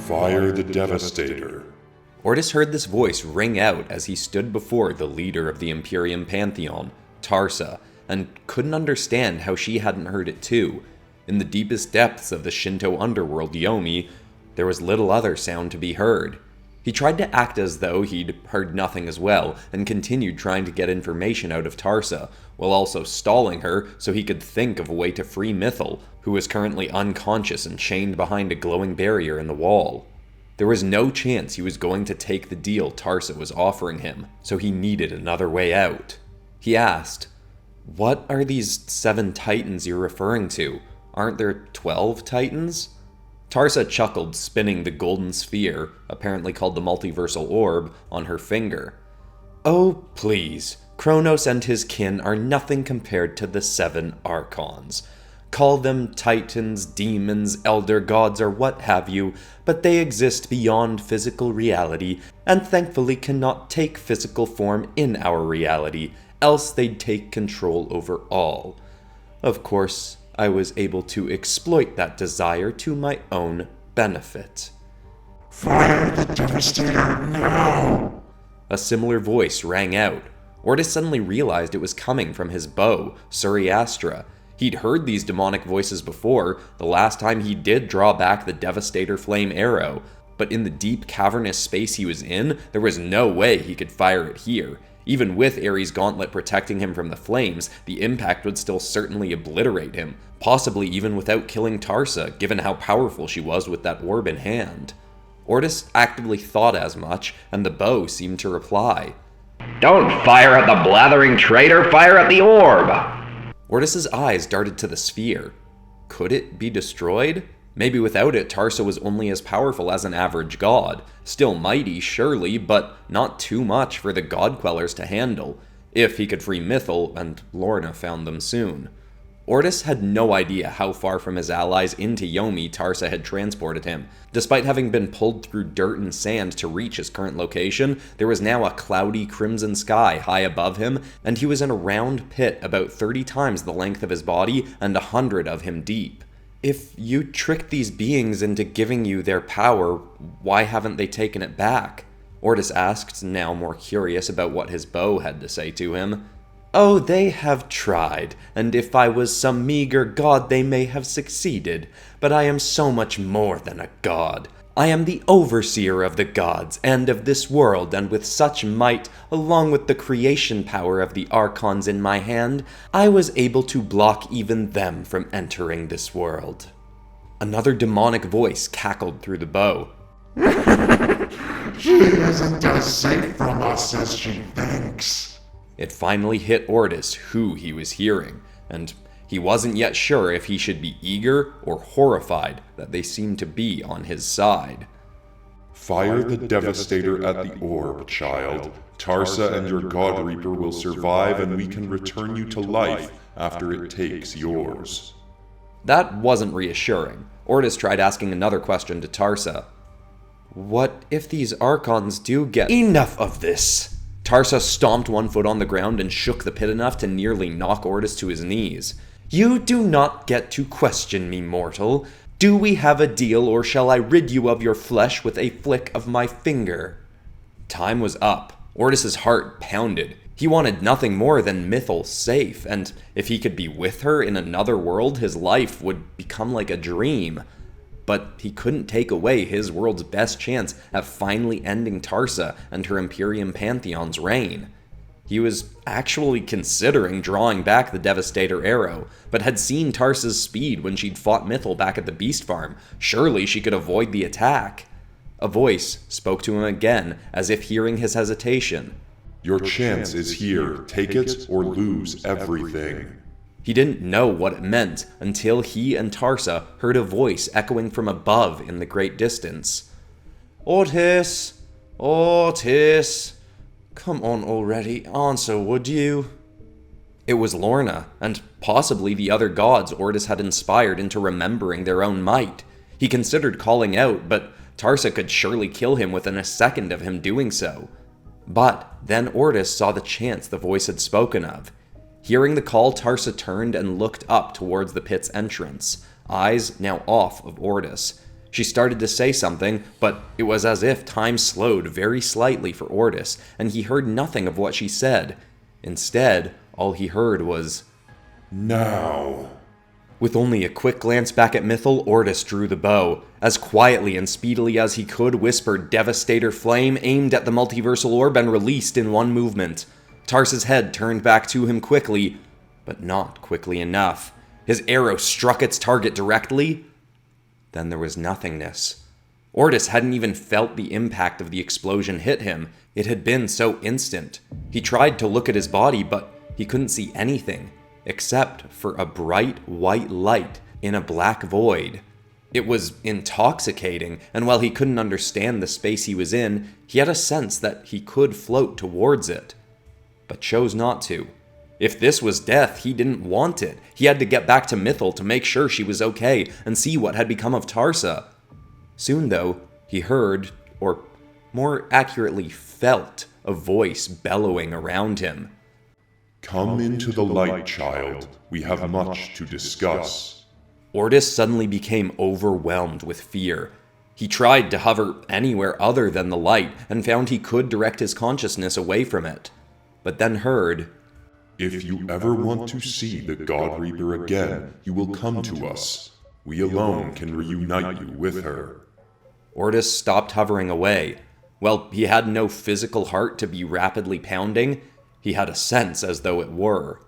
Fire the Devastator. Ortis heard this voice ring out as he stood before the leader of the Imperium Pantheon, Tarsa, and couldn't understand how she hadn't heard it too. In the deepest depths of the Shinto underworld Yomi, there was little other sound to be heard. He tried to act as though he'd heard nothing as well, and continued trying to get information out of Tarsa, while also stalling her so he could think of a way to free Mythal, who was currently unconscious and chained behind a glowing barrier in the wall. There was no chance he was going to take the deal Tarsa was offering him, so he needed another way out. He asked, "What are these 7 titans you're referring to? Aren't there 12 titans?" Tarsa chuckled, spinning the golden sphere, apparently called the multiversal orb, on her finger. "Oh, please. Kronos and his kin are nothing compared to the 7 Archons. Call them titans, demons, elder gods, or what have you, but they exist beyond physical reality, and thankfully cannot take physical form in our reality, else they'd take control over all. Of course, I was able to exploit that desire to my own benefit." Fire the Devastator now! A similar voice rang out. Ortis suddenly realized it was coming from his bow, Suriastra. He'd heard these demonic voices before, the last time he did draw back the Devastator flame arrow, but in the deep cavernous space he was in, there was no way he could fire it here. Even with Ares' gauntlet protecting him from the flames, the impact would still certainly obliterate him, possibly even without killing Tarsa, given how powerful she was with that orb in hand. Ortis actively thought as much, and the bow seemed to reply. "Don't fire at the blathering traitor, fire at the orb!" Ortis's eyes darted to the sphere. Could it be destroyed? Maybe without it, Tarsa was only as powerful as an average god. Still mighty, surely, but not too much for the god quellers to handle, if he could free Mythal, and Lorna found them soon. Ortis had no idea how far from his allies into Yomi Tarsa had transported him. Despite having been pulled through dirt and sand to reach his current location, there was now a cloudy crimson sky high above him, and he was in a round pit about 30 times the length of his body and 100 of him deep. If you tricked these beings into giving you their power, why haven't they taken it back? Ortis asked, now more curious about what his bow had to say to him. "Oh, they have tried, and if I was some meager god they may have succeeded, but I am so much more than a god. I am the overseer of the gods and of this world, and with such might, along with the creation power of the Archons in my hand, I was able to block even them from entering this world." Another demonic voice cackled through the bow. She isn't as safe from us as she thinks. It finally hit Ortis who he was hearing, and he wasn't yet sure if he should be eager or horrified that they seemed to be on his side. Fire the Devastator at the orb, child. Tarsa and your God Reaper will survive, and we can return you to life after it takes yours. That wasn't reassuring. Ortis tried asking another question to Tarsa. "What if these Archons do get—" "Enough of this!" Tarsa stomped one foot on the ground and shook the pit enough to nearly knock Ortis to his knees. "You do not get to question me, mortal. Do we have a deal, or shall I rid you of your flesh with a flick of my finger?" Time was up. Ortis's heart pounded. He wanted nothing more than Mythal safe, and if he could be with her in another world, his life would become like a dream. But he couldn't take away his world's best chance at finally ending Tarsa and her Imperium Pantheon's reign. He was actually considering drawing back the Devastator arrow, but had seen Tarsa's speed when she'd fought Mythal back at the Beast Farm. Surely she could avoid the attack. A voice spoke to him again, as if hearing his hesitation. Your chance is here. Take it or lose everything. He didn't know what it meant until he and Tarsa heard a voice echoing from above in the great distance. "Ortis! Ortis! Come on already, answer, would you?" It was Lorna, and possibly the other gods Ortis had inspired into remembering their own might. He considered calling out, but Tarsa could surely kill him within a second of him doing so. But then Ortis saw the chance the voice had spoken of. Hearing the call, Tarsa turned and looked up towards the pit's entrance, eyes now off of Ortis. She started to say something, but it was as if time slowed very slightly for Ortis, and he heard nothing of what she said. Instead, all he heard was, "Now." With only a quick glance back at Mythal, Ortis drew the bow. As quietly and speedily as he could, whispered Devastator Flame, aimed at the multiversal orb and released in one movement. Tarsa's head turned back to him quickly, but not quickly enough. His arrow struck its target directly. Then there was nothingness. Ortis hadn't even felt the impact of the explosion hit him. It had been so instant. He tried to look at his body, but he couldn't see anything, except for a bright white light in a black void. It was intoxicating, and while he couldn't understand the space he was in, he had a sense that he could float towards it, but chose not to. If this was death, he didn't want it. He had to get back to Mythal to make sure she was okay and see what had become of Tarsa. Soon, though, he heard, or more accurately felt, a voice bellowing around him. "Come into the light, child. We have much to discuss." Ortis suddenly became overwhelmed with fear. He tried to hover anywhere other than the light and found he could direct his consciousness away from it, but then heard, "If you ever want to see the God Reaper again, you will come to us. We alone can reunite you with her." Ortis stopped hovering away. Well, he had no physical heart to be rapidly pounding. He had a sense as though it were.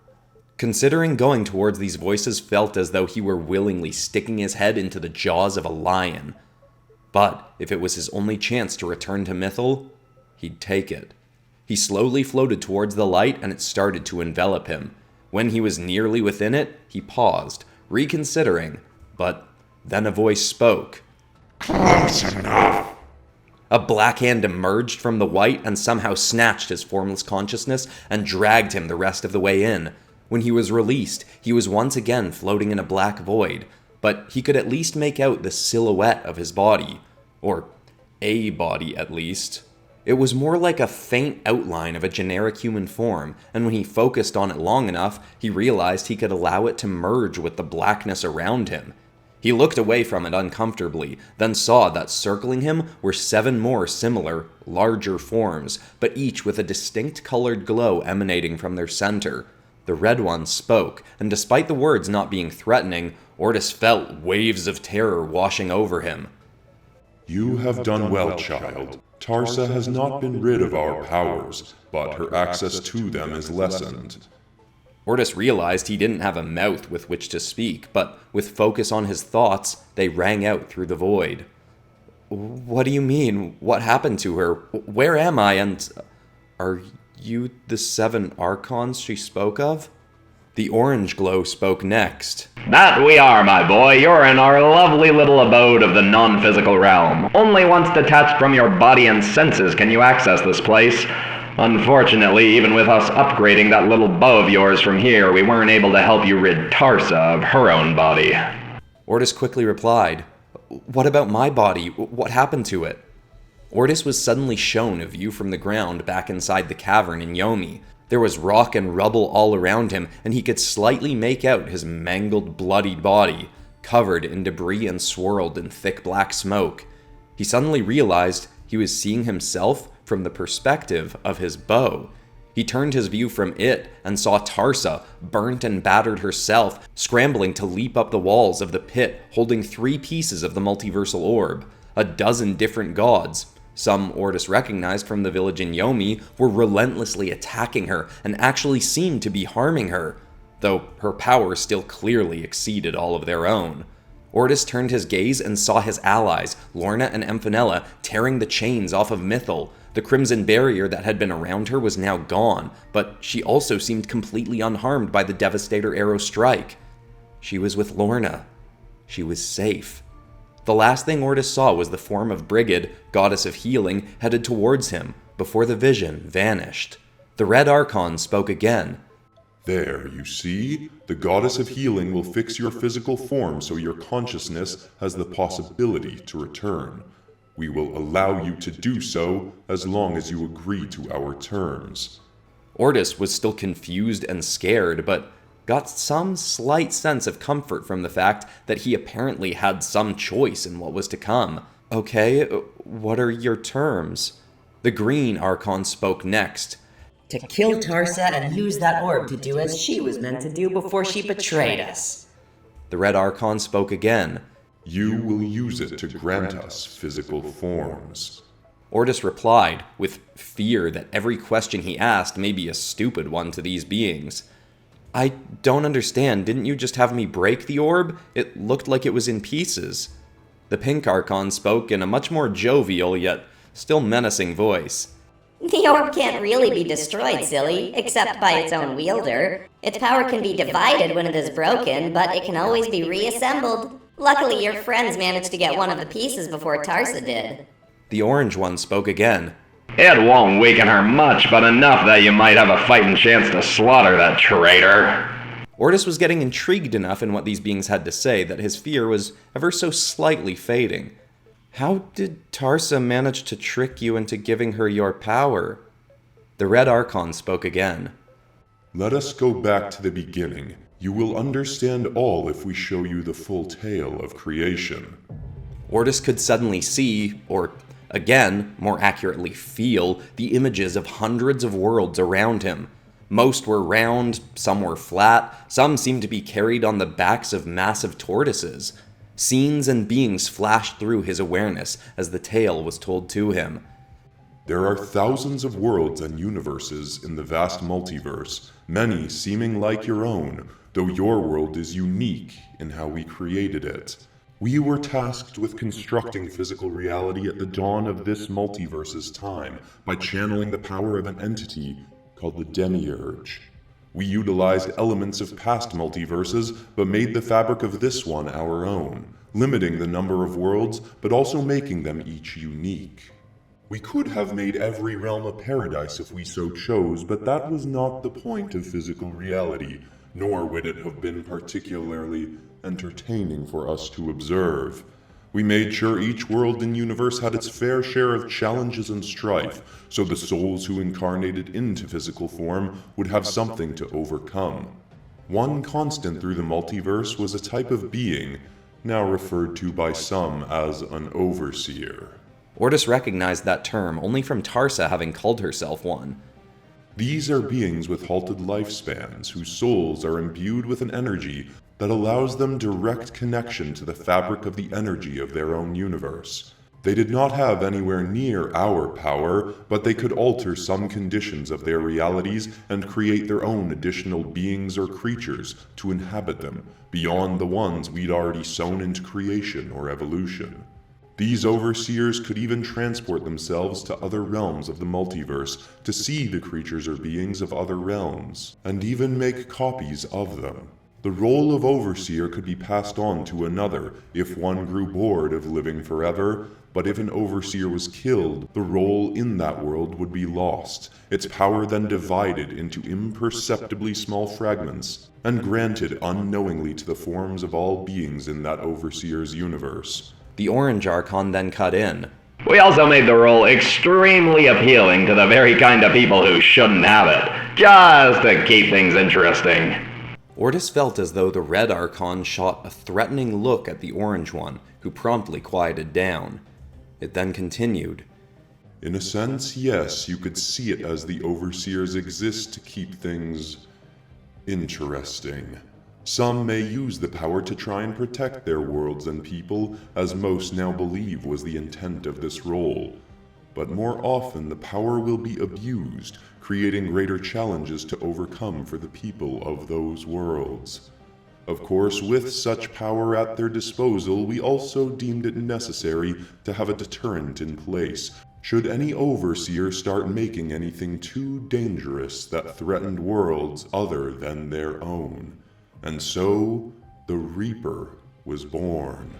Considering going towards these voices felt as though he were willingly sticking his head into the jaws of a lion. But if it was his only chance to return to Mythal, he'd take it. He slowly floated towards the light and it started to envelop him. When he was nearly within it, he paused, reconsidering, but then a voice spoke. "Close enough." A black hand emerged from the white and somehow snatched his formless consciousness and dragged him the rest of the way in. When he was released, he was once again floating in a black void, but he could at least make out the silhouette of his body. Or a body, at least. It was more like a faint outline of a generic human form, and when he focused on it long enough, he realized he could allow it to merge with the blackness around him. He looked away from it uncomfortably, then saw that circling him were 7 more similar, larger forms, but each with a distinct colored glow emanating from their center. The red one spoke, and despite the words not being threatening, Ortis felt waves of terror washing over him. "You have done well, child. Tarsa has not been rid of our powers, but her access to them is lessened." Ortis realized he didn't have a mouth with which to speak, but with focus on his thoughts, they rang out through the void. "What do you mean? What happened to her? Where am I? And are you the 7 Archons she spoke of?" The orange glow spoke next. That we are, my boy. You're in our lovely little abode of the non-physical realm. Only once detached from your body and senses can you access this place. Unfortunately, even with us upgrading that little bow of yours from here, we weren't able to help you rid Tarsa of her own body. Ortis quickly replied, "What about my body? What happened to it?" Ortis was suddenly shown a view from the ground back inside the cavern in Yomi. There was rock and rubble all around him, and he could slightly make out his mangled, bloodied body, covered in debris and swirled in thick black smoke. He suddenly realized he was seeing himself from the perspective of his bow. He turned his view from it and saw Tarsa, burnt and battered herself, scrambling to leap up the walls of the pit, holding 3 pieces of the multiversal orb. A dozen different gods, some Ortis recognized from the village in Yomi, were relentlessly attacking her and actually seemed to be harming her, though her power still clearly exceeded all of their own. Ortis turned his gaze and saw his allies, Lorna and Amphenella, tearing the chains off of Mythal. The crimson barrier that had been around her was now gone, but she also seemed completely unharmed by the Devastator arrow strike. She was with Lorna. She was safe. The last thing Ortis saw was the form of Brigid, goddess of healing, headed towards him, before the vision vanished. The Red Archon spoke again. "There, you see? The goddess of healing will fix your physical form so your consciousness has the possibility to return. We will allow you to do so as long as you agree to our terms." Ortis was still confused and scared, but got some slight sense of comfort from the fact that he apparently had some choice in what was to come. Okay, what are your terms? The green Archon spoke next. To kill Tarsa and use that orb to do as she was meant to do before she betrayed us. The red Archon spoke again. You will use it to grant us physical forms. Ortis replied, with fear that every question he asked may be a stupid one to these beings. I don't understand, didn't you just have me break the orb? It looked like it was in pieces. The pink Archon spoke in a much more jovial yet still menacing voice. The orb can't really be destroyed, silly, except by its own wielder. Its power can be divided when it is broken, but it can always be reassembled. Luckily, your friends managed to get one of the pieces before Tarsa did. The orange one spoke again. It won't weaken her much, but enough that you might have a fighting chance to slaughter that traitor. Ortis was getting intrigued enough in what these beings had to say that his fear was ever so slightly fading. How did Tarsa manage to trick you into giving her your power? The red Archon spoke again. Let us go back to the beginning. You will understand all if we show you the full tale of creation. Ortis could suddenly see, or again, more accurately feel, the images of hundreds of worlds around him. Most were round, some were flat, some seemed to be carried on the backs of massive tortoises. Scenes and beings flashed through his awareness as the tale was told to him. There are thousands of worlds and universes in the vast multiverse, many seeming like your own, though your world is unique in how we created it. We were tasked with constructing physical reality at the dawn of this multiverse's time by channeling the power of an entity called the Demiurge. We utilized elements of past multiverses, but made the fabric of this one our own, limiting the number of worlds, but also making them each unique. We could have made every realm a paradise if we so chose, but that was not the point of physical reality, nor would it have been particularly entertaining for us to observe. We made sure each world and universe had its fair share of challenges and strife, so the souls who incarnated into physical form would have something to overcome. One constant through the multiverse was a type of being, now referred to by some as an overseer. Ortis recognized that term only from Tarsa having called herself one. These are beings with halted lifespans, whose souls are imbued with an energy that allows them direct connection to the fabric of the energy of their own universe. They did not have anywhere near our power, but they could alter some conditions of their realities and create their own additional beings or creatures to inhabit them, beyond the ones we'd already sown into creation or evolution. These overseers could even transport themselves to other realms of the multiverse to see the creatures or beings of other realms, and even make copies of them. The role of overseer could be passed on to another if one grew bored of living forever, but if an overseer was killed, the role in that world would be lost, its power then divided into imperceptibly small fragments, and granted unknowingly to the forms of all beings in that overseer's universe. The orange Archon then cut in. We also made the role extremely appealing to the very kind of people who shouldn't have it, just to keep things interesting. Ortis felt as though the red Archon shot a threatening look at the orange one, who promptly quieted down. It then continued. In a sense, yes, you could see it as the overseers exist to keep things interesting. Some may use the power to try and protect their worlds and people, as most now believe was the intent of this role. But more often the power will be abused, creating greater challenges to overcome for the people of those worlds. Of course, with such power at their disposal, we also deemed it necessary to have a deterrent in place, should any overseer start making anything too dangerous that threatened worlds other than their own. And so, the Reaper was born.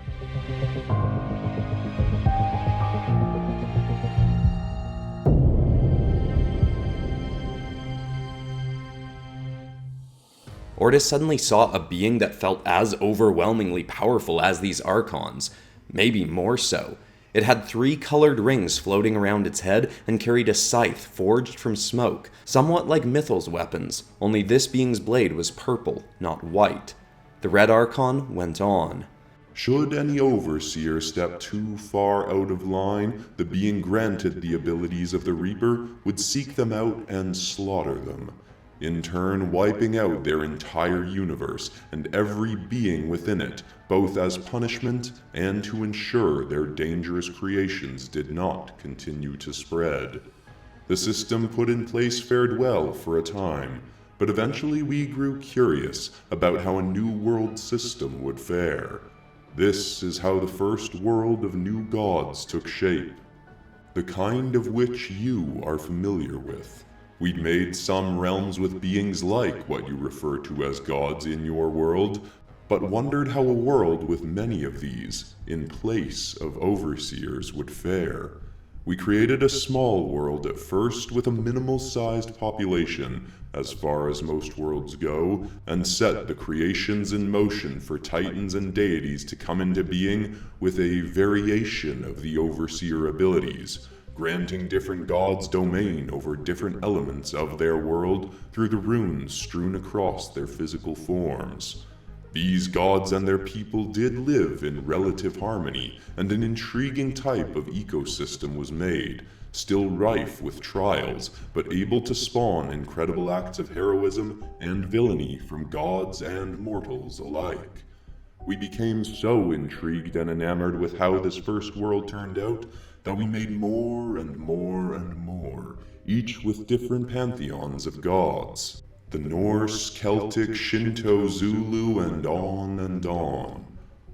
Ortis suddenly saw a being that felt as overwhelmingly powerful as these Archons, maybe more so. It had 3 colored rings floating around its head and carried a scythe forged from smoke, somewhat like Mythal's weapons, only this being's blade was purple, not white. The Red Archon went on. Should any overseer step too far out of line, the being granted the abilities of the Reaper would seek them out and slaughter them, in turn wiping out their entire universe and every being within it, both as punishment and to ensure their dangerous creations did not continue to spread. The system put in place fared well for a time, but eventually we grew curious about how a new world system would fare. This is how the first world of new gods took shape, the kind of which you are familiar with. We'd made some realms with beings like what you refer to as gods in your world, but wondered how a world with many of these, in place of overseers, would fare. We created a small world at first with a minimal-sized population, as far as most worlds go, and set the creations in motion for titans and deities to come into being with a variation of the overseer abilities, granting different gods domain over different elements of their world through the runes strewn across their physical forms. These gods and their people did live in relative harmony, and an intriguing type of ecosystem was made, still rife with trials, but able to spawn incredible acts of heroism and villainy from gods and mortals alike. We became so intrigued and enamored with how this first world turned out that we made more and more and more, each with different pantheons of gods. The Norse, Celtic, Shinto, Zulu, and on and on.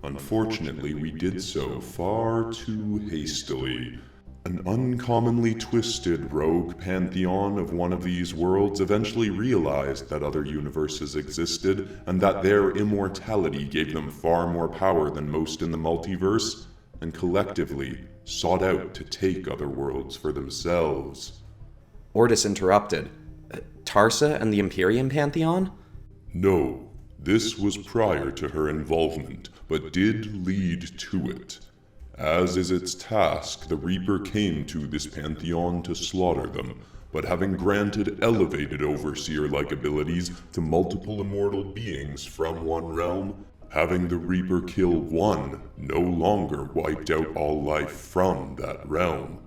Unfortunately, we did so far too hastily. An uncommonly twisted rogue pantheon of one of these worlds eventually realized that other universes existed, and that their immortality gave them far more power than most in the multiverse, and collectively sought out to take other worlds for themselves. Ortis interrupted. Tarsa and the Imperium Pantheon? No, this was prior to her involvement, but did lead to it. As is its task, the Reaper came to this pantheon to slaughter them, but having granted elevated overseer-like abilities to multiple immortal beings from one realm, having the Reaper kill one no longer wiped out all life from that realm.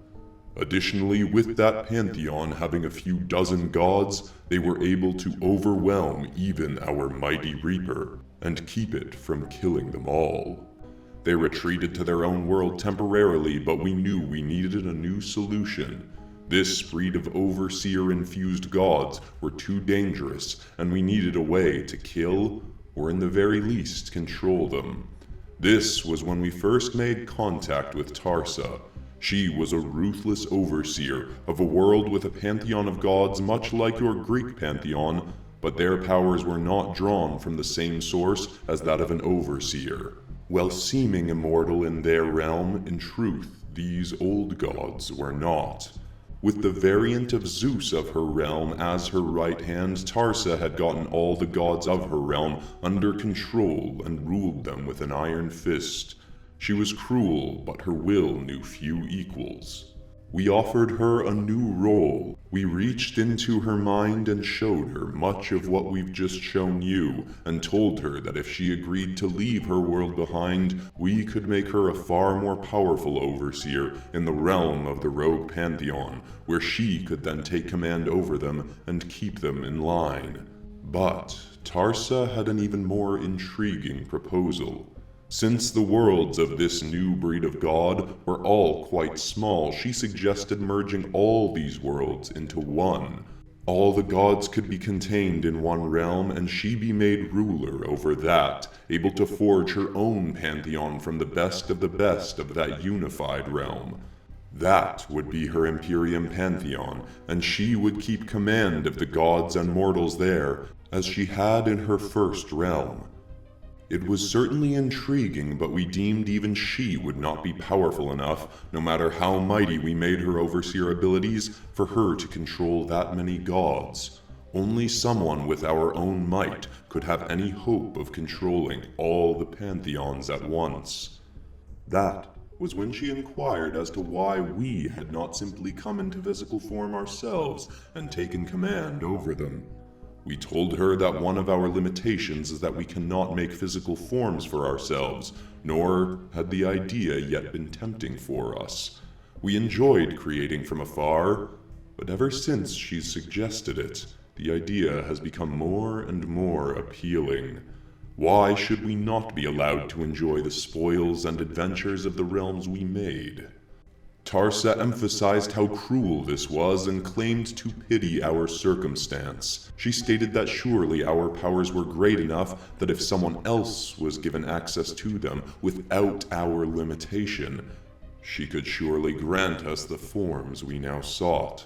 Additionally, with that pantheon having a few dozen gods, they were able to overwhelm even our mighty Reaper, and keep it from killing them all. They retreated to their own world temporarily, but we knew we needed a new solution. This breed of overseer-infused gods were too dangerous, and we needed a way to kill, or in the very least control them. This was when we first made contact with Tarsa. She was a ruthless overseer of a world with a pantheon of gods much like your Greek pantheon, but their powers were not drawn from the same source as that of an overseer. While seeming immortal in their realm, in truth, these old gods were not. With the variant of Zeus of her realm as her right hand, Tarsa had gotten all the gods of her realm under control and ruled them with an iron fist. She was cruel, but her will knew few equals. We offered her a new role. We reached into her mind and showed her much of what we've just shown you, and told her that if she agreed to leave her world behind, we could make her a far more powerful overseer in the realm of the Rogue Pantheon, where she could then take command over them and keep them in line. But Tarsa had an even more intriguing proposal. Since the worlds of this new breed of god were all quite small, she suggested merging all these worlds into one. All the gods could be contained in one realm, and she be made ruler over that, able to forge her own pantheon from the best of that unified realm. That would be her Imperium Pantheon, and she would keep command of the gods and mortals there, as she had in her first realm. It was certainly intriguing, but we deemed even she would not be powerful enough, no matter how mighty we made her overseer abilities, for her to control that many gods. Only someone with our own might could have any hope of controlling all the pantheons at once. That was when she inquired as to why we had not simply come into physical form ourselves and taken command over them. We told her that one of our limitations is that we cannot make physical forms for ourselves, nor had the idea yet been tempting for us. We enjoyed creating from afar, but ever since she suggested it, the idea has become more and more appealing. Why should we not be allowed to enjoy the spoils and adventures of the realms we made? Tarsa emphasized how cruel this was and claimed to pity our circumstance. She stated that surely our powers were great enough that if someone else was given access to them without our limitation, she could surely grant us the forms we now sought.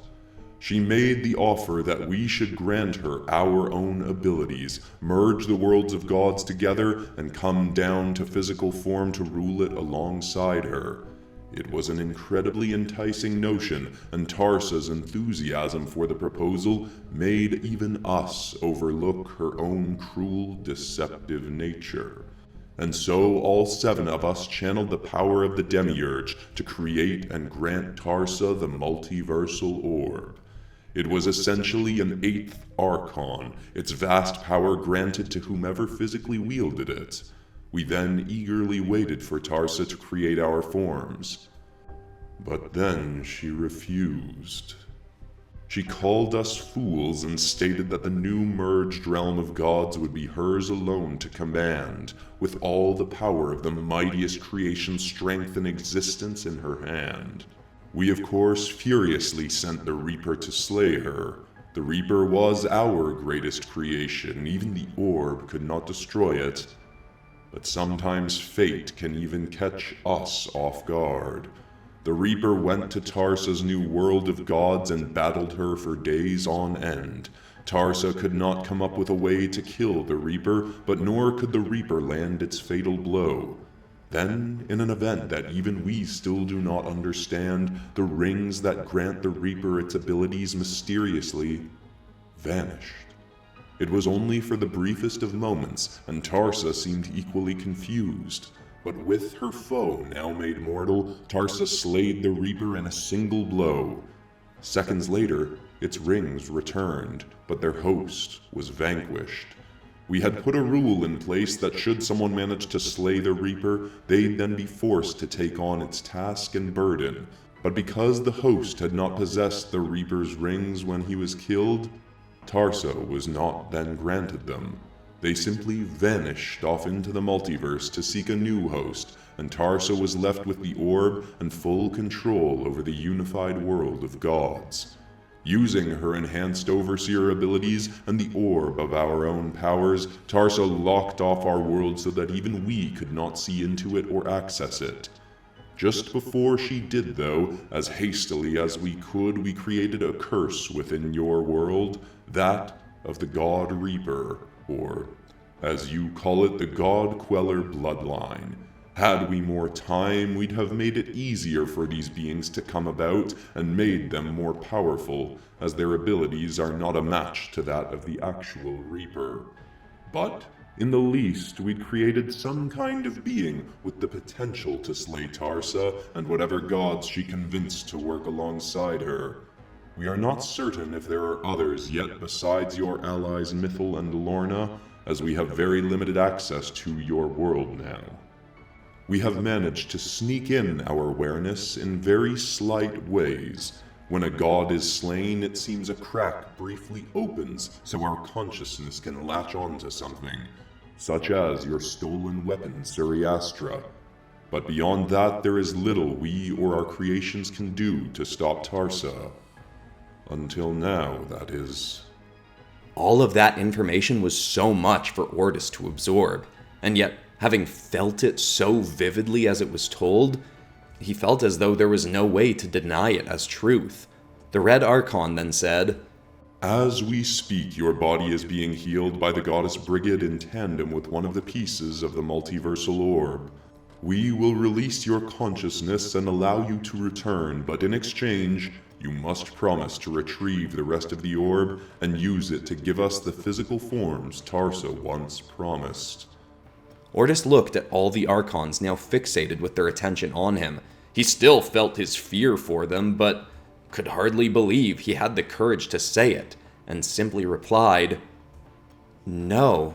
She made the offer that we should grant her our own abilities, merge the worlds of gods together, and come down to physical form to rule it alongside her. It was an incredibly enticing notion, and Tarsa's enthusiasm for the proposal made even us overlook her own cruel, deceptive nature. And so all 7 of us channeled the power of the Demiurge to create and grant Tarsa the multiversal orb. It was essentially an 8th Archon, its vast power granted to whomever physically wielded it. We then eagerly waited for Tarsa to create our forms. But then she refused. She called us fools and stated that the new merged realm of gods would be hers alone to command, with all the power of the mightiest creation strength and existence in her hand. We of course furiously sent the Reaper to slay her. The Reaper was our greatest creation, even the orb could not destroy it. But sometimes fate can even catch us off guard. The Reaper went to Tarsa's new world of gods and battled her for days on end. Tarsa could not come up with a way to kill the Reaper, but nor could the Reaper land its fatal blow. Then, in an event that even we still do not understand, the rings that grant the Reaper its abilities mysteriously vanished. It was only for the briefest of moments, and Tarsa seemed equally confused. But with her foe now made mortal, Tarsa slayed the Reaper in a single blow. Seconds later, its rings returned, but their host was vanquished. We had put a rule in place that should someone manage to slay the Reaper, they'd then be forced to take on its task and burden. But because the host had not possessed the Reaper's rings when he was killed, Tarsa was not then granted them. They simply vanished off into the multiverse to seek a new host, and Tarsa was left with the orb and full control over the unified world of gods. Using her enhanced overseer abilities and the orb of our own powers, Tarsa locked off our world so that even we could not see into it or access it. Just before she did, though, as hastily as we could, we created a curse within your world, that of the God Reaper, or, as you call it, the God Queller bloodline. Had we more time, we'd have made it easier for these beings to come about and made them more powerful, as their abilities are not a match to that of the actual Reaper. But, in the least, we'd created some kind of being with the potential to slay Tarsa and whatever gods she convinced to work alongside her. We are not certain if there are others yet besides your allies Mythal and Lorna, as we have very limited access to your world now. We have managed to sneak in our awareness in very slight ways. When a god is slain, it seems a crack briefly opens so our consciousness can latch onto something, such as your stolen weapon, Suriastra. But beyond that, there is little we or our creations can do to stop Tarsa. Until now, that is. All of that information was so much for Ortis to absorb, and yet, having felt it so vividly as it was told, he felt as though there was no way to deny it as truth. The Red Archon then said, As we speak, your body is being healed by the goddess Brigid in tandem with one of the pieces of the multiversal orb. We will release your consciousness and allow you to return, but in exchange, you must promise to retrieve the rest of the orb and use it to give us the physical forms Tarsa once promised. Ortis looked at all the Archons now fixated with their attention on him. He still felt his fear for them, but could hardly believe he had the courage to say it, and simply replied, "No."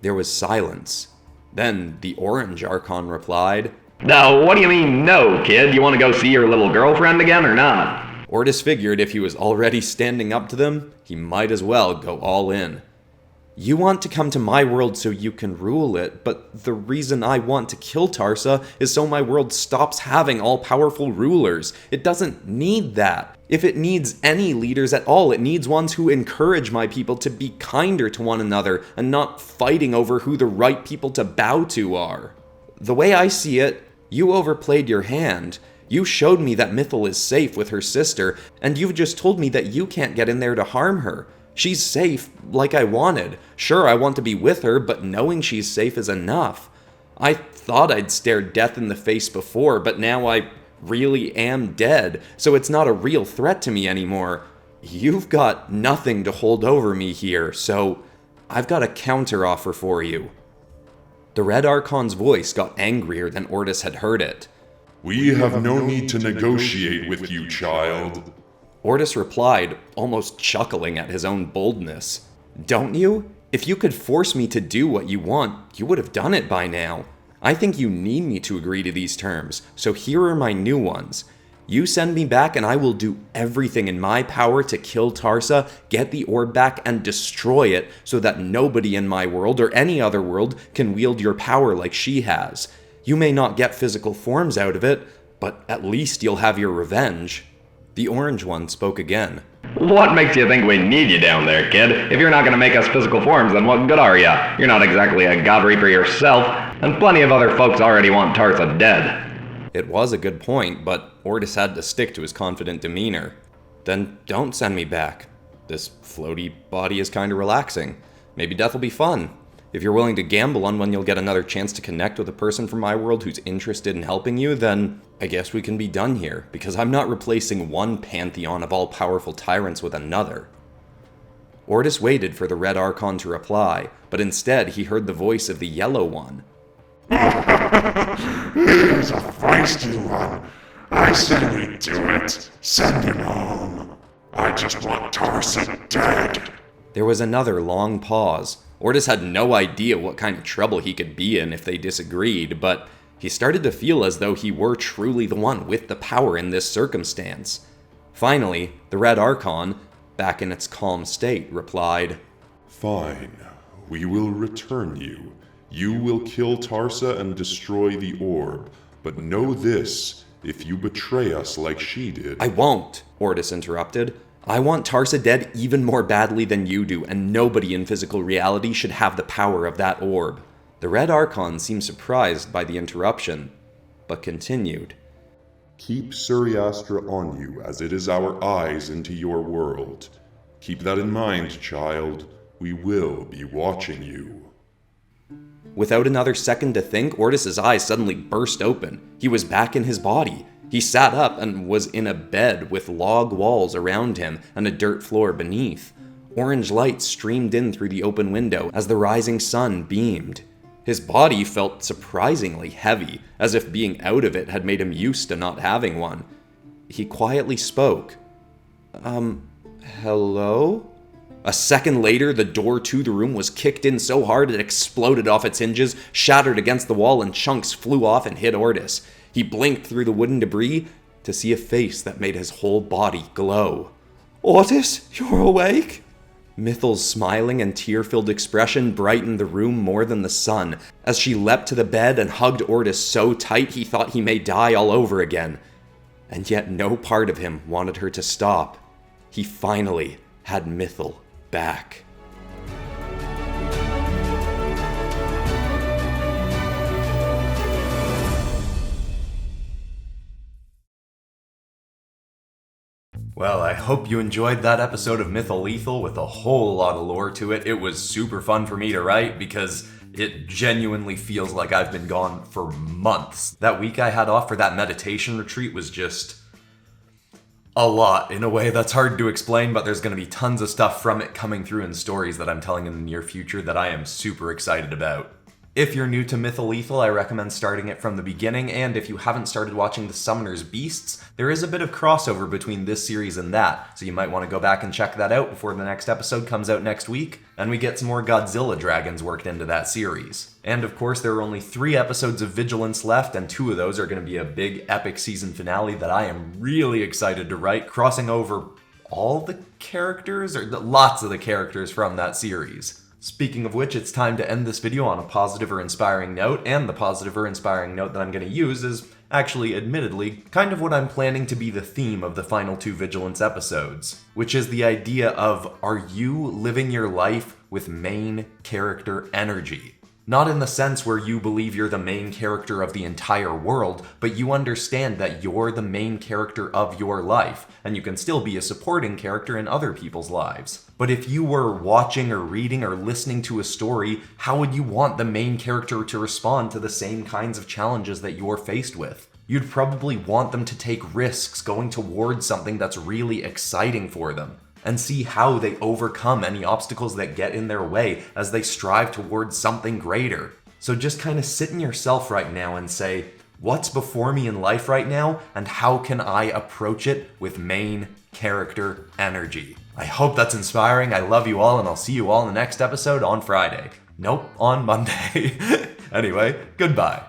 There was silence. Then the Orange Archon replied, "No, what do you mean, no, kid? You want to go see your little girlfriend again or not?" Ortis figured if he was already standing up to them, he might as well go all in. "You want to come to my world so you can rule it, but the reason I want to kill Tarsa is so my world stops having all-powerful rulers. It doesn't need that. If it needs any leaders at all, it needs ones who encourage my people to be kinder to one another and not fighting over who the right people to bow to are. The way I see it, you overplayed your hand. You showed me that Mythal is safe with her sister, and you've just told me that you can't get in there to harm her. She's safe, like I wanted. Sure, I want to be with her, but knowing she's safe is enough. I thought I'd stared death in the face before, but now I really am dead, so it's not a real threat to me anymore. You've got nothing to hold over me here, so I've got a counteroffer for you." The Red Archon's voice got angrier than Ortis had heard it. We have no need to negotiate with you, child. Ortis replied, almost chuckling at his own boldness. "Don't you? If you could force me to do what you want, you would have done it by now. I think you need me to agree to these terms, so here are my new ones. You send me back and I will do everything in my power to kill Tarsa, get the orb back, and destroy it so that nobody in my world or any other world can wield your power like she has. You may not get physical forms out of it, but at least you'll have your revenge." The Orange one spoke again. "What makes you think we need you down there, kid? If you're not gonna make us physical forms, then what good are ya? You're not exactly a god reaper yourself, and plenty of other folks already want Tarsa dead." It was a good point, but Ortis had to stick to his confident demeanor. "Then don't send me back. This floaty body is kinda relaxing. Maybe death will be fun. If you're willing to gamble on when you'll get another chance to connect with a person from my world who's interested in helping you, then I guess we can be done here, because I'm not replacing one pantheon of all-powerful tyrants with another." Ortis waited for the Red Archon to reply, but instead he heard the voice of the Yellow one. He's a feisty one. I say we do it. Send him home. I just want Tarsa dead. There was another long pause. Ortis had no idea what kind of trouble he could be in if they disagreed, but he started to feel as though he were truly the one with the power in this circumstance. Finally, the Red Archon, back in its calm state, replied, Fine. We will return you. You will kill Tarsa and destroy the orb. But know this, if you betray us like she did... "I won't," Ortis interrupted. "I want Tarsa dead even more badly than you do, and nobody in physical reality should have the power of that orb." The Red Archon seemed surprised by the interruption, but continued. Keep Suriastra on you, as it is our eyes into your world. Keep that in mind, child. We will be watching you. Without another second to think, Ortis's eyes suddenly burst open. He was back in his body. He sat up and was in a bed with log walls around him and a dirt floor beneath. Orange light streamed in through the open window as the rising sun beamed. His body felt surprisingly heavy, as if being out of it had made him used to not having one. He quietly spoke. Hello? A second later, the door to the room was kicked in so hard it exploded off its hinges, shattered against the wall, and chunks flew off and hit Ortis. He blinked through the wooden debris to see a face that made his whole body glow. "Ortis, you're awake?" Mythal's smiling and tear-filled expression brightened the room more than the sun, as she leapt to the bed and hugged Ortis so tight he thought he may die all over again. And yet no part of him wanted her to stop. He finally had Mythal back. Well, I hope you enjoyed that episode of Mythal Lethal with a whole lot of lore to it. It was super fun for me to write because it genuinely feels like I've been gone for months. That week I had off for that meditation retreat was just a lot in a way that's hard to explain, but there's going to be tons of stuff from it coming through in stories that I'm telling in the near future that I am super excited about. If you're new to Mythal Lethal, I recommend starting it from the beginning, and if you haven't started watching the Summoner's Beasts, there is a bit of crossover between this series and that, so you might want to go back and check that out before the next episode comes out next week, and we get some more Godzilla dragons worked into that series. And of course, there are only 3 episodes of Vigilance left, and 2 of those are going to be a big epic season finale that I am really excited to write, crossing over all the characters, or lots of the characters from that series. Speaking of which, it's time to end this video on a positive or inspiring note, and the positive or inspiring note that I'm going to use is actually, admittedly, kind of what I'm planning to be the theme of the final 2 Vigilance episodes, which is the idea of, are you living your life with main character energy? Not in the sense where you believe you're the main character of the entire world, but you understand that you're the main character of your life, and you can still be a supporting character in other people's lives. But if you were watching or reading or listening to a story, how would you want the main character to respond to the same kinds of challenges that you're faced with? You'd probably want them to take risks going towards something that's really exciting for them, and see how they overcome any obstacles that get in their way as they strive towards something greater. So just kind of sit in yourself right now and say, what's before me in life right now, and how can I approach it with main character energy? I hope that's inspiring. I love you all, and I'll see you all in the next episode on Friday. Nope, on Monday. Anyway, goodbye.